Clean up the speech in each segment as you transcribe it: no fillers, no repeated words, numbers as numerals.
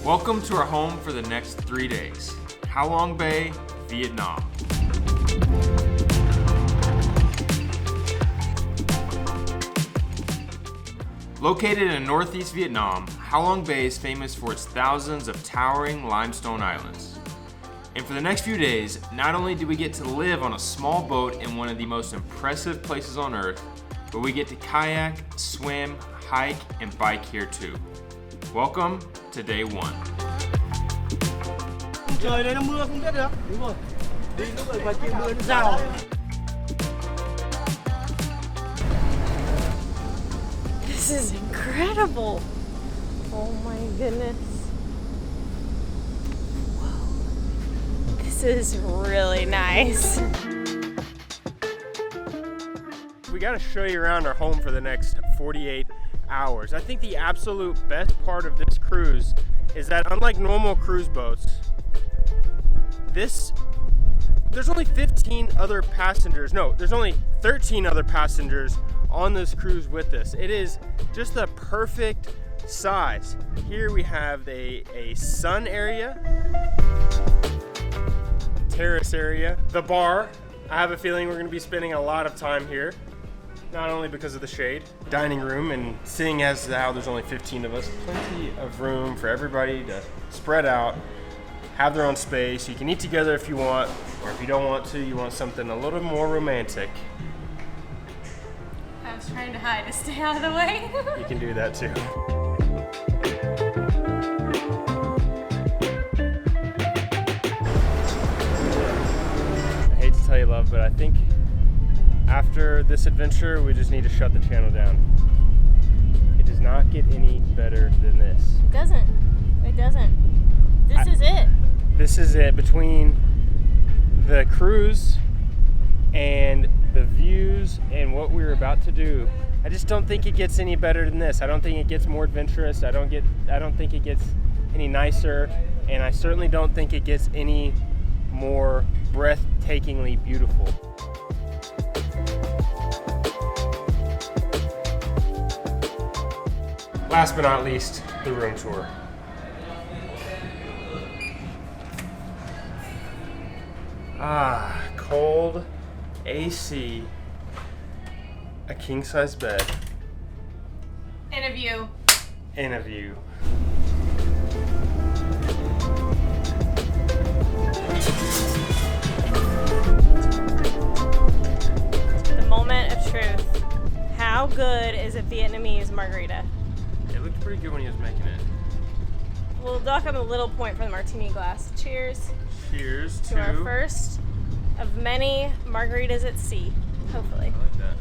Welcome to our home for the next 3 days, Halong Bay, Vietnam. Located in northeast Vietnam, Halong Bay is famous for its thousands of towering limestone islands. And for the next few days, not only do we get to live on a small boat in one of the most impressive places on earth, but we get to kayak, swim, hike, and bike here too. Welcome to day one. Trời này nó mưa không biết được. Đúng rồi. Đi lúc này ngoài kia mưa nó rào. This is incredible. Oh my goodness. Whoa. This is really nice. We got to show you around our home for the next 48 hours. I think the absolute best part of this cruise is that unlike normal cruise boats, there's only 15 other passengers. No, there's only 13 other passengers on this cruise with us. It is just the perfect size. Here we have a sun area, terrace area, the bar. I have a feeling we're going to be spending a lot of time here. Not only because of the shade, dining room, and seeing as how there's only 15 of us, plenty of room for everybody to spread out, have their own space. You can eat together if you want, or if you don't want to, you want something a little more romantic. I was trying to hide to stay out of the way. You can do that too. I hate to tell you, love, but I think after this adventure, we just need to shut the channel down. It does not get any better than this. It doesn't. It doesn't. This is it. This is it. Between the cruise and the views and what we're about to do, I just don't think it gets any better than this. I don't think it gets more adventurous. I don't think it gets any nicer, and I certainly don't think it gets any more breathtakingly beautiful. Last but not least, the room tour. Cold AC, a king-size bed, And a view. and a view. The moment of truth. How good is a Vietnamese margarita? It looked pretty good when he was making it. We'll dock up a little point for the martini glass. Cheers Cheers to our first of many margaritas at sea, hopefully. I like that.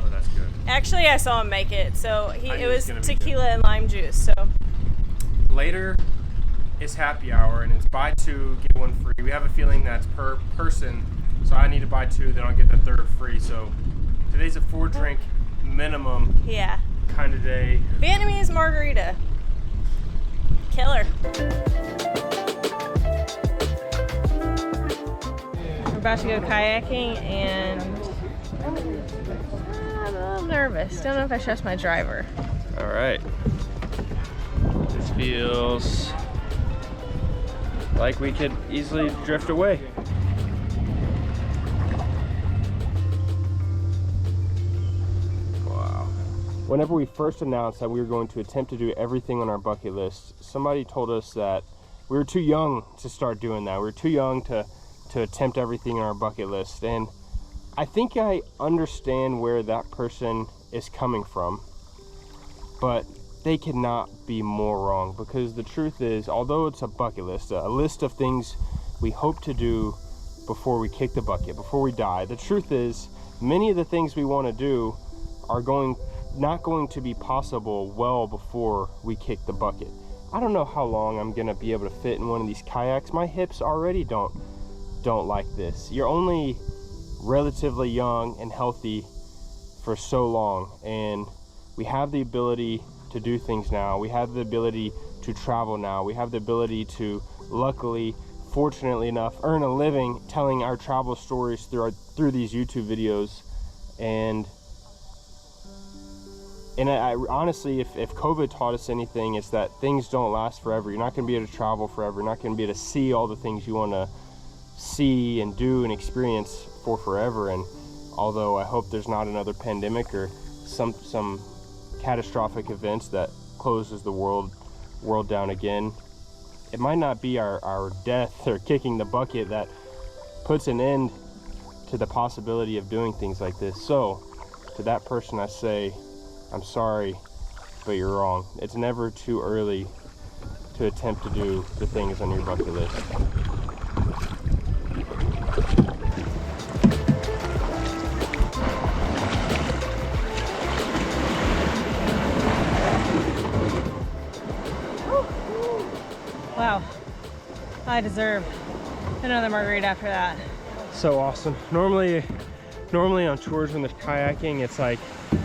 Oh, that's good. Actually, I saw him make it, so I it knew it was was gonna be tequila and lime juice. So Later, it's happy hour, and it's buy two, get one free. We have a feeling that's per person, so I need to buy two, then I'll get the third free. So today's a 4-drink minimum yeah, kind of day. Vietnamese margarita, killer. We're about to go kayaking, and I'm a little nervous. Don't know if I trust my driver. All right. This feels like we could easily drift away. Wow. Whenever we first announced that we were going to attempt to do everything on our bucket list, somebody told us that we were too young to start doing that. We were too young to attempt everything on our bucket list. And I think I understand where that person is coming from, but they cannot be more wrong, because the truth is, although it's a bucket list, a list of things we hope to do before we kick the bucket, before we die, the truth is many of the things we want to do are not going to be possible well before we kick the bucket. I don't know how long I'm gonna be able to fit in one of these kayaks. My hips already don't like this. You're only relatively young and healthy for so long, and we have the ability to do things now. We have the ability to travel now. We have the ability to, luckily, fortunately enough, earn a living telling our travel stories through these YouTube videos. And And I honestly, if COVID taught us anything, it's that things don't last forever. You're not going to be able to travel forever. You're not going to be able to see all the things you want to see and do and experience for forever. And although I hope there's not another pandemic or some catastrophic events that closes the world down again, it might not be our death or kicking the bucket that puts an end to the possibility of doing things like this. So to that person I say, I'm sorry, but you're wrong. It's never too early to attempt to do the things on your bucket list. Wow, I deserve another margarita after that. So awesome. Normally on tours when there's kayaking, it's like,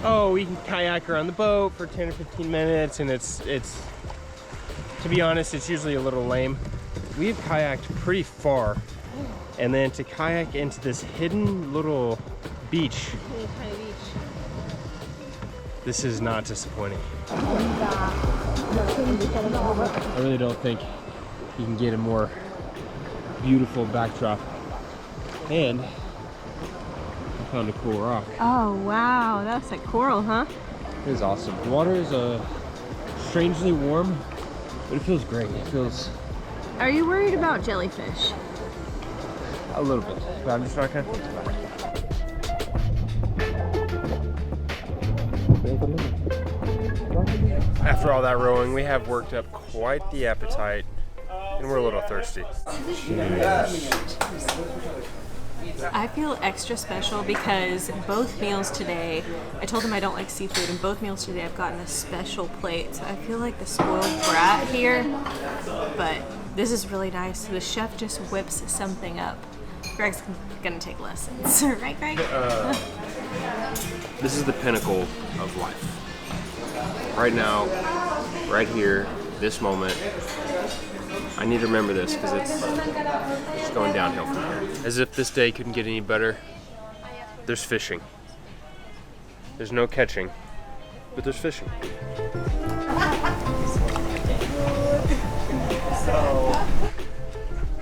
oh, we can kayak around the boat for 10 or 15 minutes, and it's to be honest, it's usually a little lame. We've kayaked pretty far, and then to kayak into this hidden little beach, Tiny beach. this is not disappointing. I really don't think you can get a more beautiful backdrop. And I found a cool rock. Oh wow, that's like coral, huh? It is awesome. The water is strangely warm, but it feels great. It feels Are you worried about jellyfish? a little bit, but I'm just not gonna. After all that rowing, we have worked up quite the appetite, and we're a little thirsty. I feel extra special because both meals today, I told them I don't like seafood, and both meals today I've gotten a special plate. So I feel like the spoiled brat here, but this is really nice. The chef just whips something up. Greg's gonna take lessons, right, Greg? This is the pinnacle of life. Right now, right here, this moment, I need to remember this because it's going downhill from here. As if this day couldn't get any better, there's fishing. There's no catching, but there's fishing.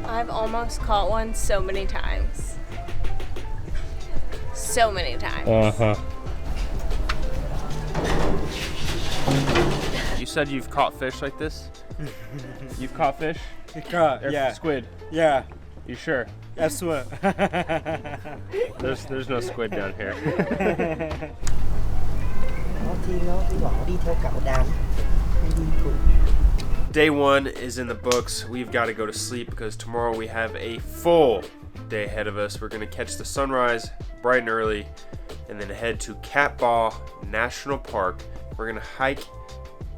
I've almost caught one so many times. So many times. Uh-huh. You said you've caught fish like this? You've caught fish? Or Yeah. Squid? Yeah. You sure? That's what. There's no squid down here. Day one is in the books. We've got to go to sleep because tomorrow we have a full day ahead of us. We're going to catch the sunrise bright and early and then head to Cat Ba National Park. We're going to hike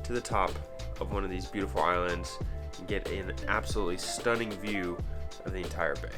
to the top of one of these beautiful islands and get an absolutely stunning view of the entire bay.